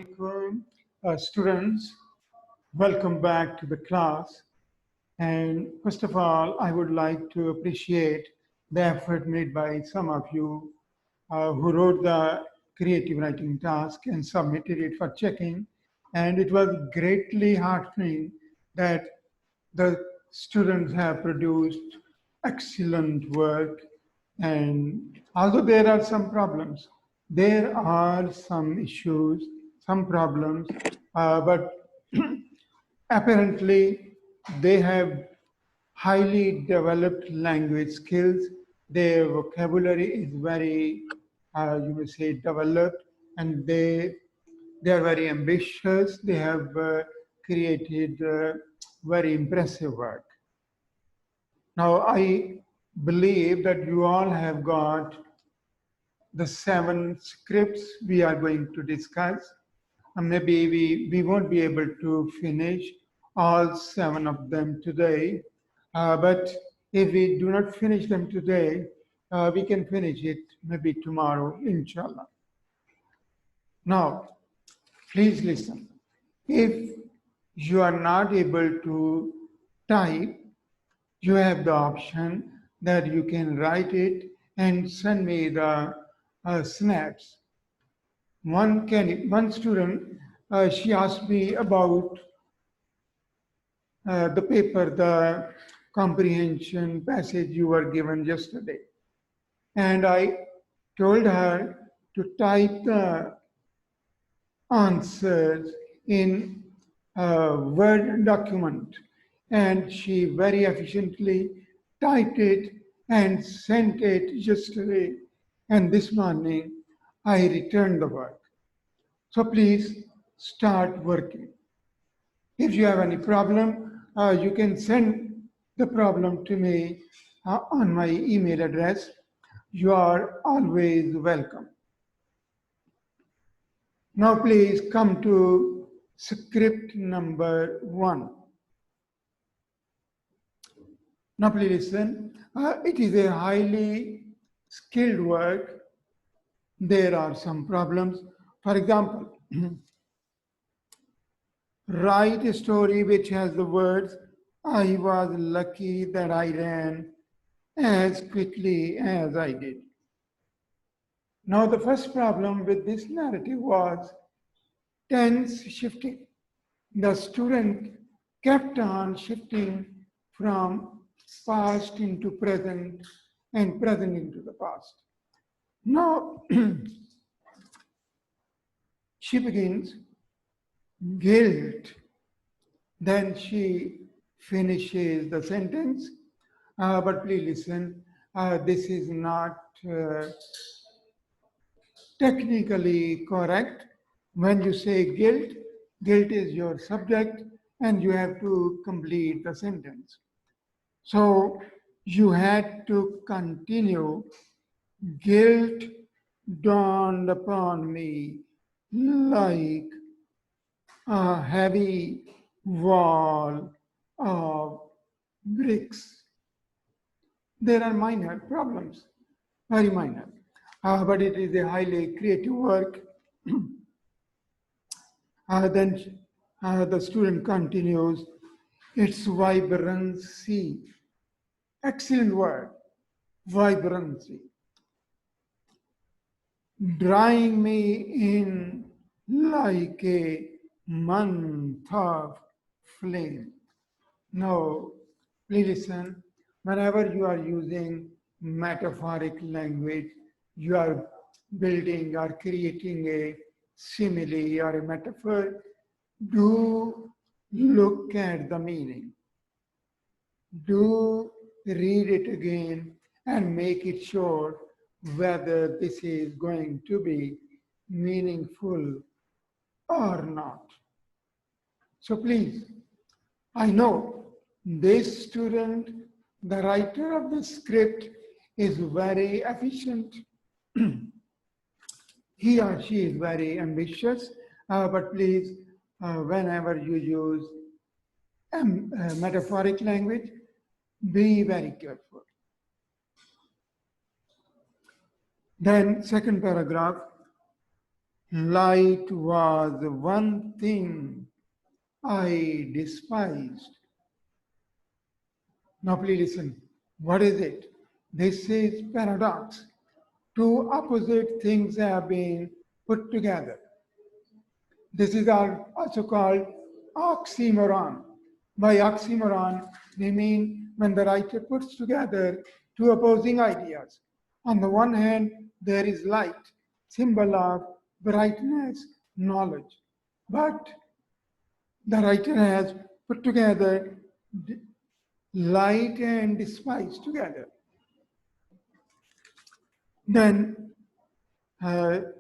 Alaikum, students. Welcome back to the class. And first of all, I would like to appreciate the effort made by some of you who wrote the creative writing task and submitted it for checking. And it was greatly heartening that the students have produced excellent work. And although there are some problems, there are some issues, some problems, but apparently they have highly developed language skills. Their vocabulary is very, you may say, developed, and they are very ambitious. They have created very impressive work. Now, I believe that you all have got the 7 scripts we are going to discuss. Maybe we won't be able to finish all 7 of them today, but if we do not finish them today, we can finish it maybe tomorrow, inshallah. Now, please listen. If you are not able to type, you have the option that you can write it and send me the snaps. One student, she asked me about the paper, the comprehension passage you were given yesterday. And I told her to type the answers in a Word document. And she very efficiently typed it and sent it yesterday. And this morning, I returned the work. So please start working. If you have any problem, you can send the problem to me on my email address. You are always welcome. Now please come to script number 1. Now please listen. It is a highly skilled work. There are some problems. For example, write a story which has the words, I was lucky that I ran as quickly as I did. Now the first problem with this narrative was tense shifting. The student kept on shifting from past into present and present into the past. Now she begins guilt. Then she finishes the sentence. But please listen, this is not technically correct. When you say guilt, guilt is your subject and you have to complete the sentence. So you had to continue, guilt dawned upon me like a heavy wall of bricks. There are minor problems, very minor, but it is a highly creative work. Then the student continues, its vibrancy, excellent word, vibrancy, drawing me in like a month of flame. Now, please listen, whenever you are using metaphoric language, you are building or creating a simile or a metaphor, do look at the meaning. Do read it again and make it sure whether this is going to be meaningful or not. So please, I know this student, the writer of the script, is very efficient. He or she is very ambitious, but please, whenever you use metaphoric language, be very careful. Then second paragraph, Light was one thing I despised. Now please listen. What is it? This is paradox. Two opposite things have been put together. This is also called oxymoron. By oxymoron, we mean when the writer puts together two opposing ideas. On the one hand, there is light, symbol of brightness, knowledge. But the writer has put together light and despise together. Then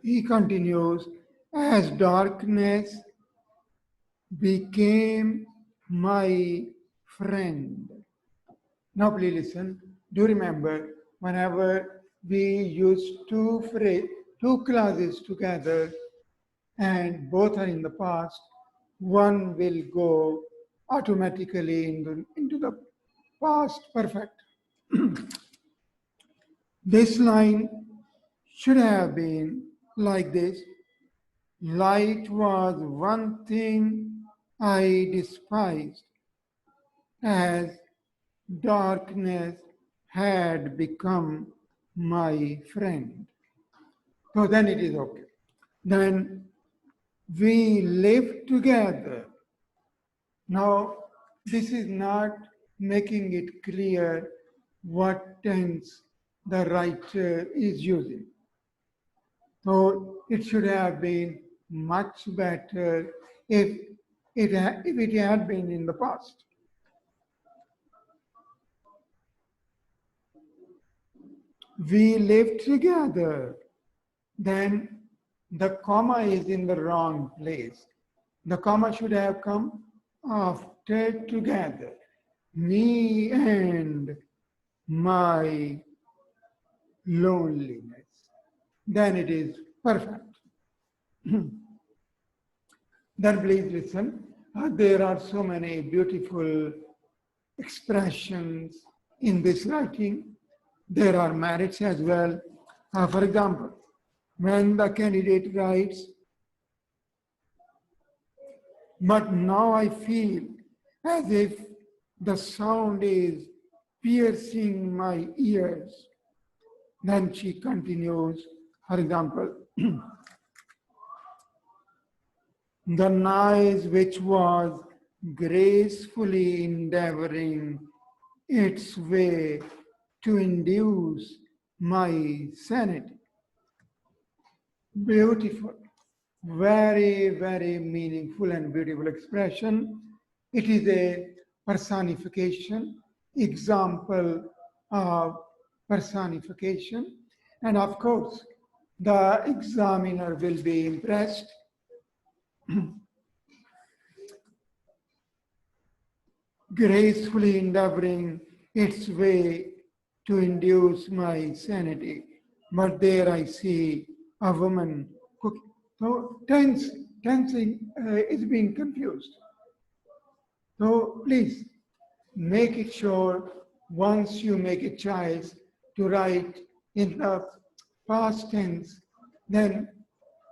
he continues, as darkness became my friend. Now please listen. Do remember, whenever we use two clauses together and both are in the past, one will go automatically into the past perfect. This line should have been like this. Light was one thing I despised, as darkness had become my friend. So then it is okay. Then we live together. Now, this is not making it clear what tense the writer is using. So it should have been much better if it had been in the past. We lived together. Then the comma is in the wrong place. The comma should have come after together. Me and my loneliness. Then it is perfect. Then please listen. There are so many beautiful expressions in this writing. There are merits as well. For example, when the candidate writes, but now I feel as if the sound is piercing my ears. Then she continues, for example, the noise which was gracefully endeavoring its way to induce my sanity. Beautiful, very, very meaningful and beautiful expression. It is a personification, example of personification. And of course, the examiner will be impressed. Gracefully endeavoring its way to induce my sanity. But there I see a woman cooking. So tensing is being confused. So please make it sure once you make a choice to write in the past tense, then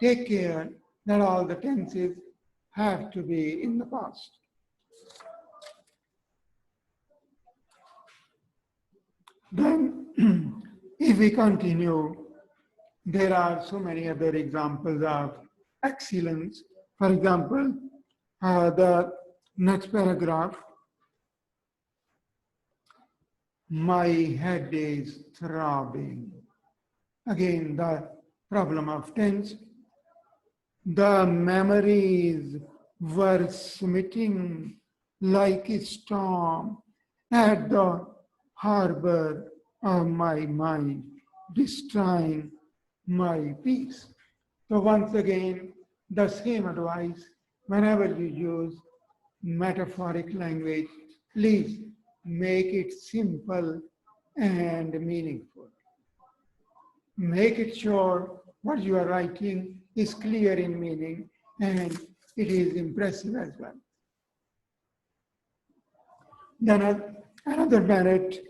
take care that all the tenses have to be in the past. Then, if we continue, there are so many other examples of excellence. For example, the next paragraph, my head is throbbing. Again, the problem of tense. The memories were smitten like a storm at the harbor of my mind, destroying my peace. So once again, the same advice, whenever you use metaphoric language, please make it simple and meaningful. Make it sure what you are writing is clear in meaning and it is impressive as well. Then another merit,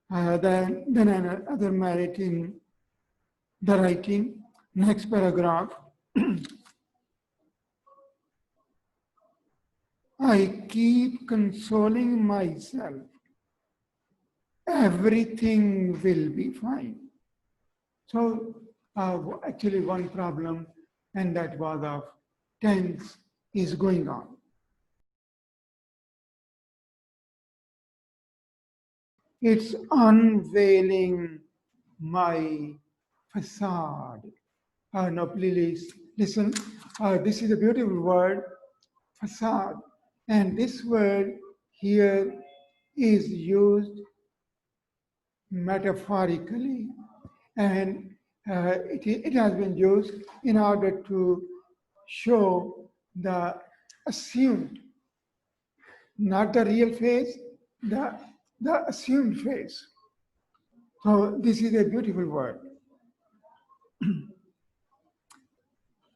then another merit in the writing, next paragraph. I keep consoling myself. Everything will be fine. So, actually, one problem, and that was of tense, is going on. It's unveiling my facade. Now, please listen. This is a beautiful word, facade. And this word here is used metaphorically, and it has been used in order to show the assumed, not the real face, the, the assumed face. So this is a beautiful word.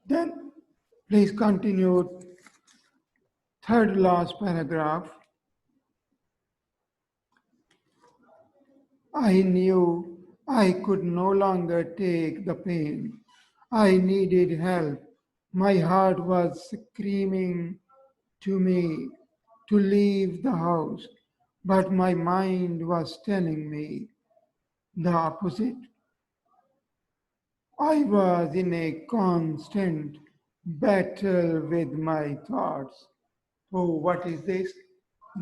Then please continue. Third last paragraph. I knew I could no longer take the pain. I needed help. My heart was screaming to me to leave the house, but my mind was telling me the opposite. I was in a constant battle with my thoughts. Oh, what is this?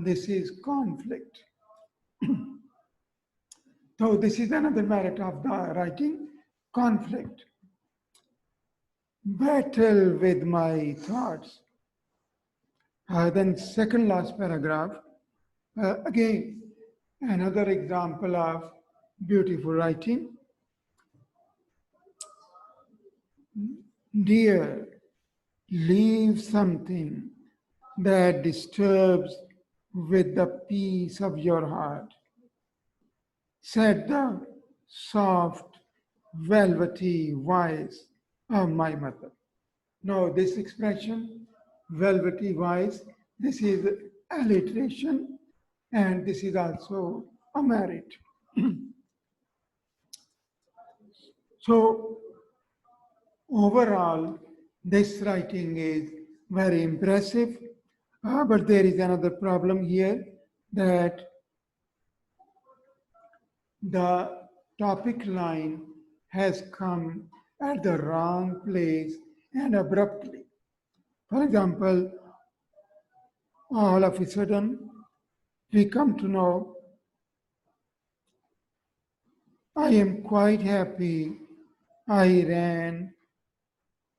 This is conflict. So, this is another merit of the writing, conflict. Battle with my thoughts. Then, second last paragraph. Again, another example of beautiful writing. Dear, leave something that disturbs with the peace of your heart, said the soft, velvety voice of my mother. Now, this expression, velvety voice, this is alliteration, and this is also a merit. So, overall, this writing is very impressive, but there is another problem here that the topic line has come at the wrong place and abruptly. For example, all of a sudden, we come to know I am quite happy I ran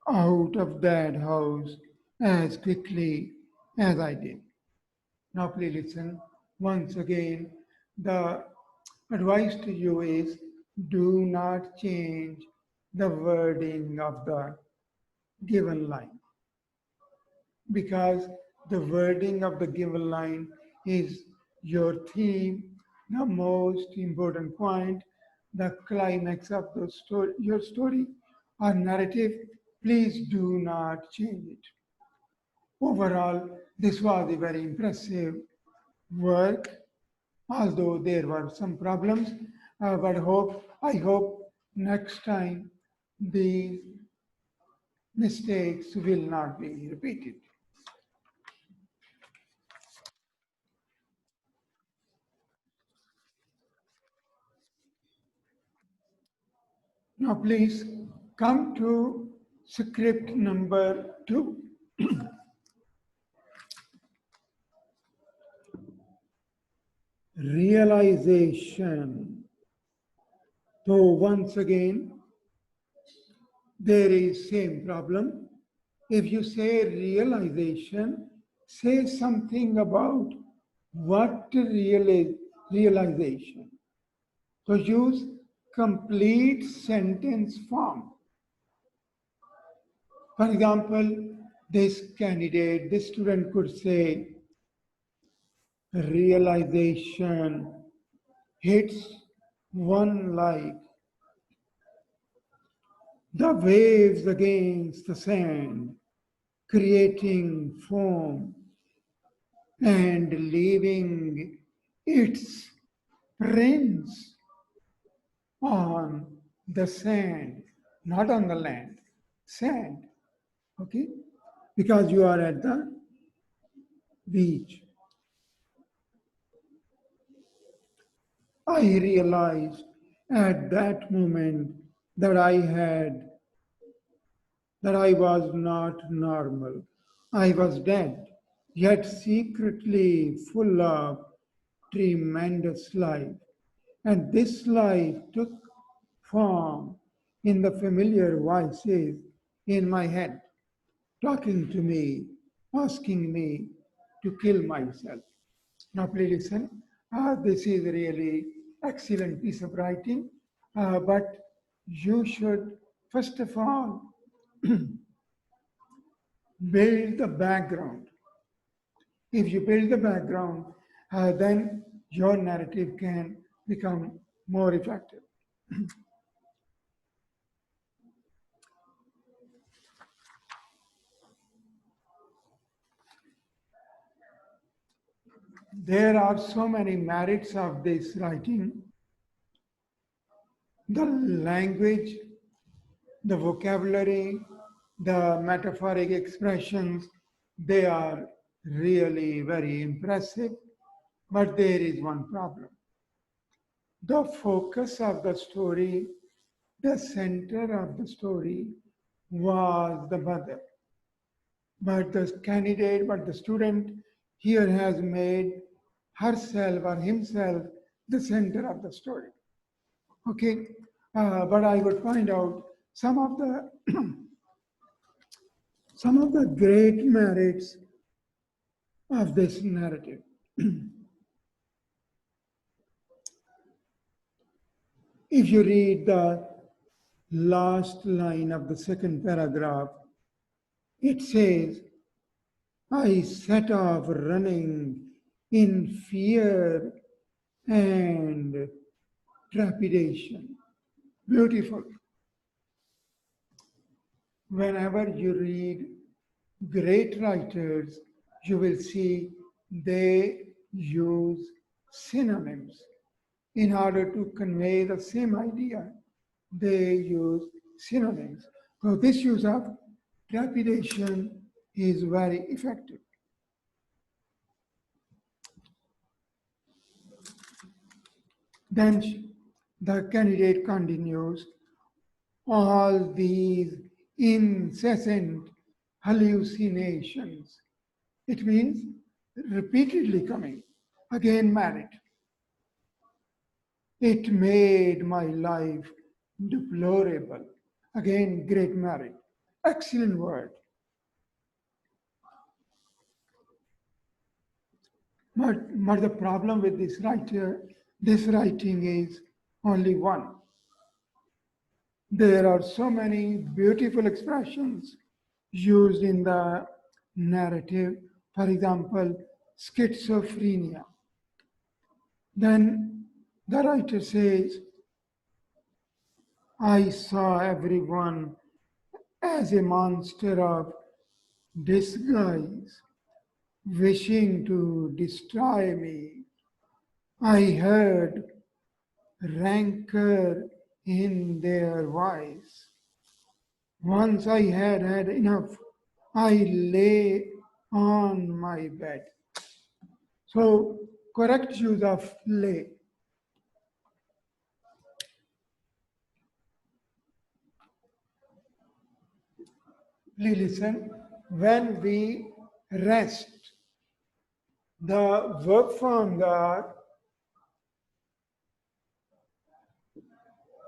out of that house as quickly as I did. Now, please listen. Once again, the advice to you is do not change the wording of the given line because the wording of the given line is your theme, the most important point, the climax of the story, your story or narrative. Please do not change it. Overall, this was a very impressive work, although there were some problems, but I hope next time these mistakes will not be repeated. Now please come to script number 2. Realization. So once again, there is same problem. If you say realization, say something about what realization. So use complete sentence form. For example, this student could say, realization hits one like the waves against the sand, creating foam and leaving its prints on the sand, not on the land, sand. Okay? Because you are at the beach. I realized at that moment that I was not normal. I was dead, yet secretly full of tremendous life. And this life took form in the familiar voices in my head, talking to me, asking me to kill myself. Now, please listen. This is really excellent piece of writing, but you should first of all build the background. If you build the background, then your narrative can become more effective. There are so many merits of this writing. The language, the vocabulary, the metaphoric expressions, they are really very impressive. But there is one problem. The focus of the story, the center of the story was the mother. But the student here has made herself or himself the center of the story. Okay, but I would find out some of the some of the great merits of this narrative. If you read the last line of the second paragraph, it says, I set off running in fear and trepidation. Beautiful. Whenever you read great writers, you will see they use synonyms in order to convey the same idea. They use synonyms. So this use of trepidation is very effective. Then the candidate continues, all these incessant hallucinations. It means repeatedly coming, again married. It made my life deplorable. Again, great merit. Excellent word. But the problem with this writing is only one. There are so many beautiful expressions used in the narrative. For example, schizophrenia. Then the writer says, I saw everyone as a monster of disguise, wishing to destroy me. I heard rancor in their voice. Once I had had enough, I lay on my bed. So, correct use of lay. Please listen. When we rest, the verb forms are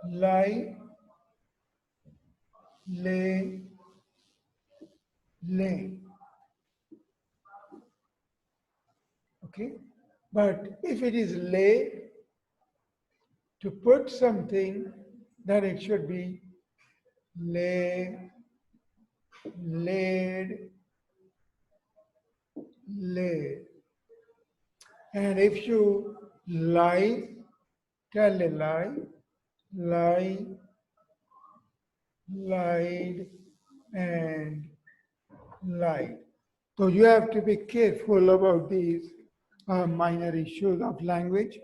lie, lay, lay. Okay? But if it is lay, to put something, then it should be lay, laid, laid. And if you lie, tell a lie, lie, lied, and lied. So you have to be careful about these minor issues of language.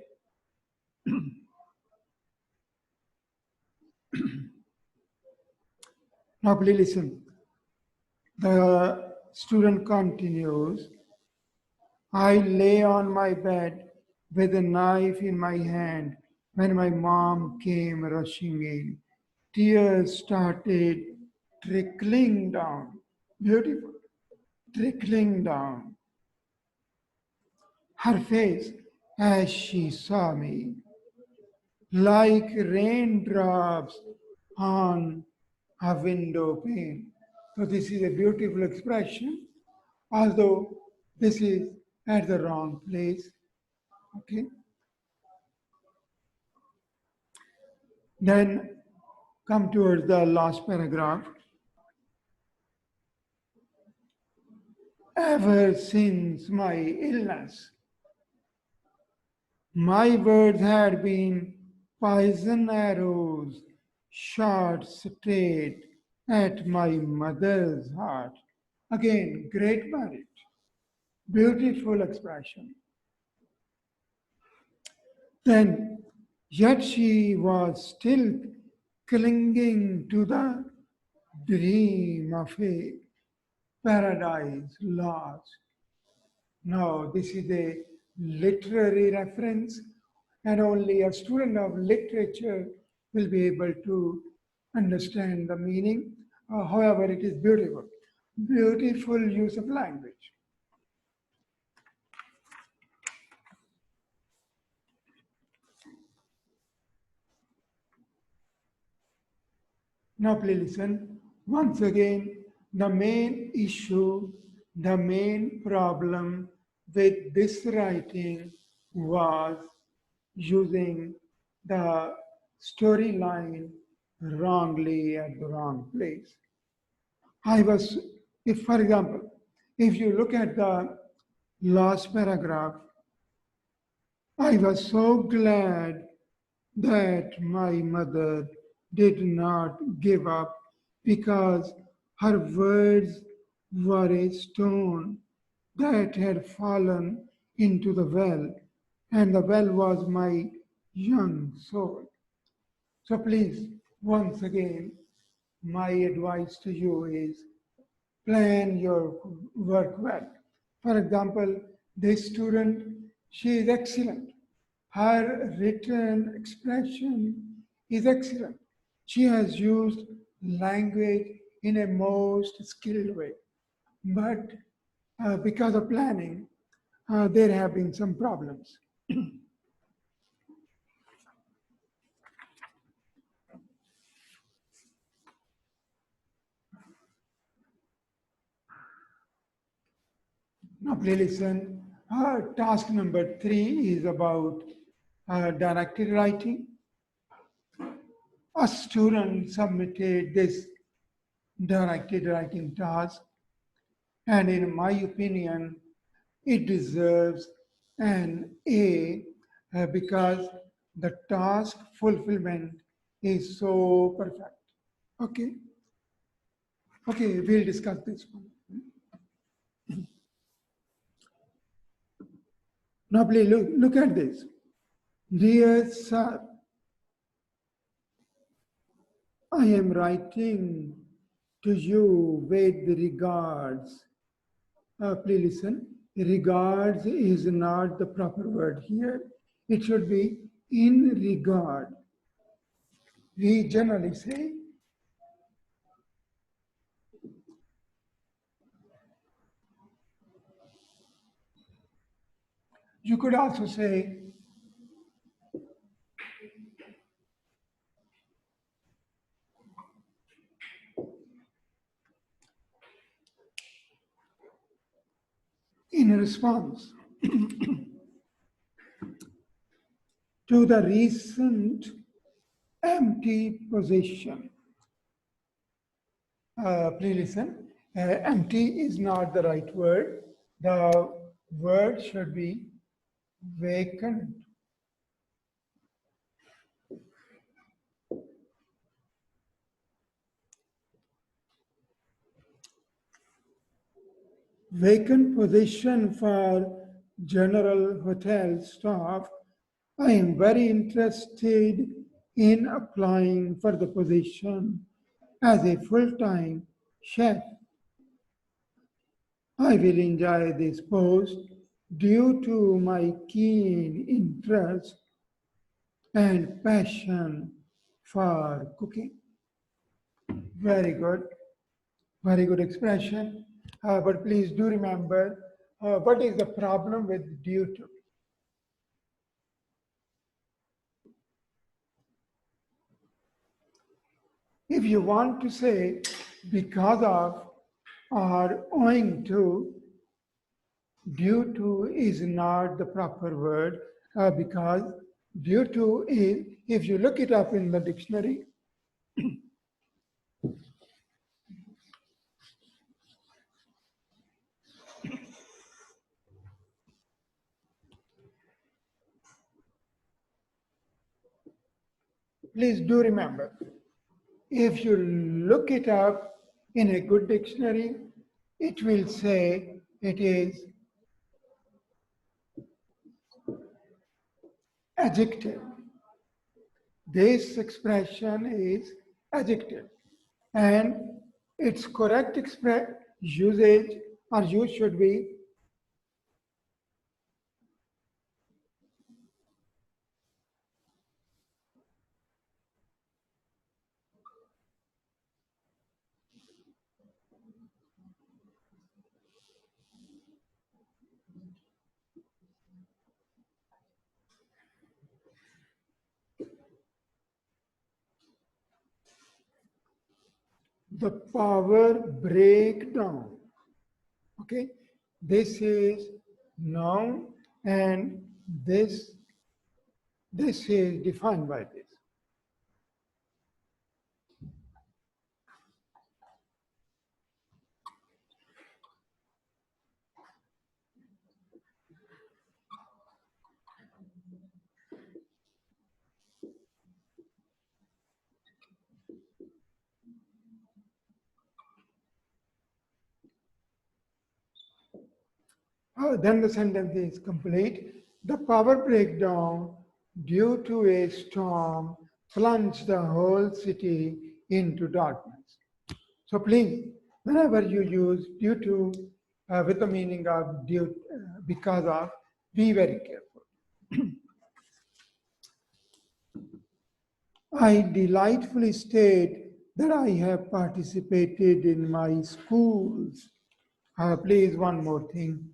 Now please listen. The student continues, I lay on my bed with a knife in my hand when my mom came rushing in. Tears started trickling down. Beautiful. Trickling down her face as she saw me, like raindrops on a window pane. So, this is a beautiful expression, although this is at the wrong place. Okay. Then come towards the last paragraph. Ever since my illness, my words had been poison arrows shot straight at my mother's heart. Again, great merit, beautiful expression. Then, yet she was still clinging to the dream of a paradise lost. Now, this is a literary reference, and only a student of literature will be able to understand the meaning. However, it is beautiful. Beautiful use of language. Now, please listen. Once again, the main issue, the main problem with this writing was using the storyline wrongly at the wrong place. I was, if for example, if you look at the last paragraph, I was so glad that my mother did not give up because her words were a stone that had fallen into the well, and the well was my young soul. So please, once again, my advice to you is plan your work well. For example, this student, she is excellent. Her written expression is excellent. She has used language in a most skilled way. But because of planning, there have been some problems. Now, please listen. Task number 3 is about directed writing. A student submitted this directed writing task, and in my opinion, it deserves an A because the task fulfillment is so perfect. Okay, okay, we'll discuss this one. Now, please look at this. Dear sir, I am writing to you with regards. Please listen. Regards is not the proper word here. It should be in regard. We generally say, you could also say, in response to the recent empty position. Please listen. Empty is not the right word. The word should be vacant. Vacant position for general hotel staff. I am very interested in applying for the position as a full-time chef. I will enjoy this post due to my keen interest and passion for cooking. Very good. Very good expression. But please do remember what is the problem with due to. If you want to say because of or owing to, due to is not the proper word because due to is, if you look it up in the dictionary, please do remember, if you look it up in a good dictionary, it will say it is adjective. This expression is adjective. And its correct usage or use should be the power breakdown. Okay, this is noun and this is defined by this. Then the sentence is complete. The power breakdown due to a storm plunged the whole city into darkness. So please, whenever you use due to with the meaning of due, because of, be very careful. I delightfully state that I have participated in my schools. Please, one more thing.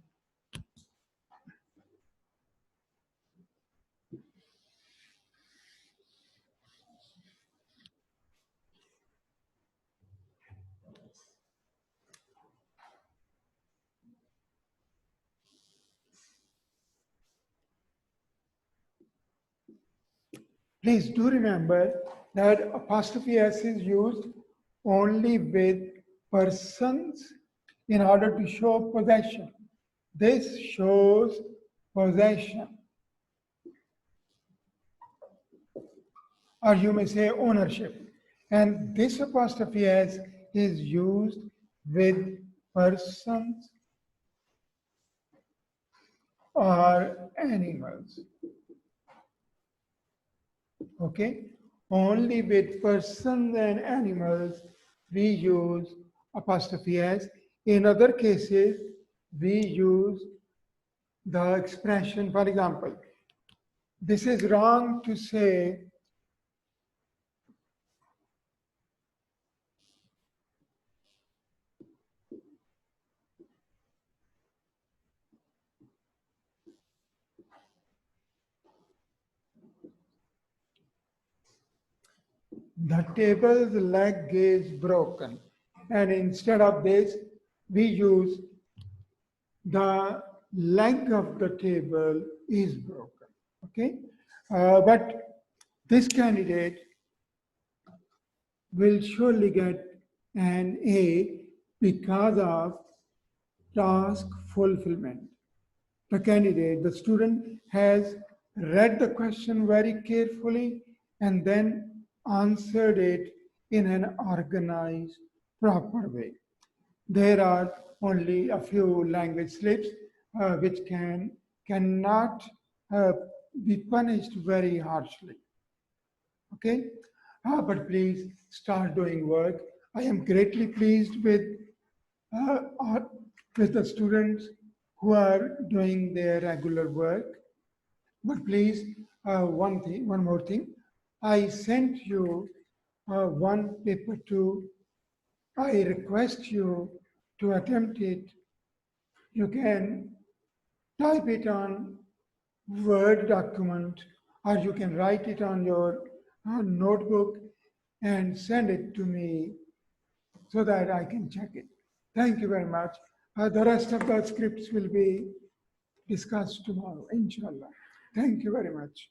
Please do remember that apostrophe S is used only with persons in order to show possession. This shows possession. Or you may say ownership. And this apostrophe S is used with persons or animals. Okay? Only with persons and animals we use apostrophe S. In other cases, we use the expression, for example, this is wrong to say the table's leg is broken. And instead of this, we use the leg of the table is broken. Okay? But this candidate will surely get an A because of task fulfillment. The candidate, the student has read the question very carefully and then answered it in an organized, proper way. There are only a few language slips which cannot be punished very harshly. Okay, but please start doing work. I am greatly pleased uh, with the students who are doing their regular work. But please, one more thing. I sent you one paper two. I request you to attempt it. You can type it on Word document, or you can write it on your notebook and send it to me so that I can check it. Thank you very much. The rest of the scripts will be discussed tomorrow, inshallah. Thank you very much.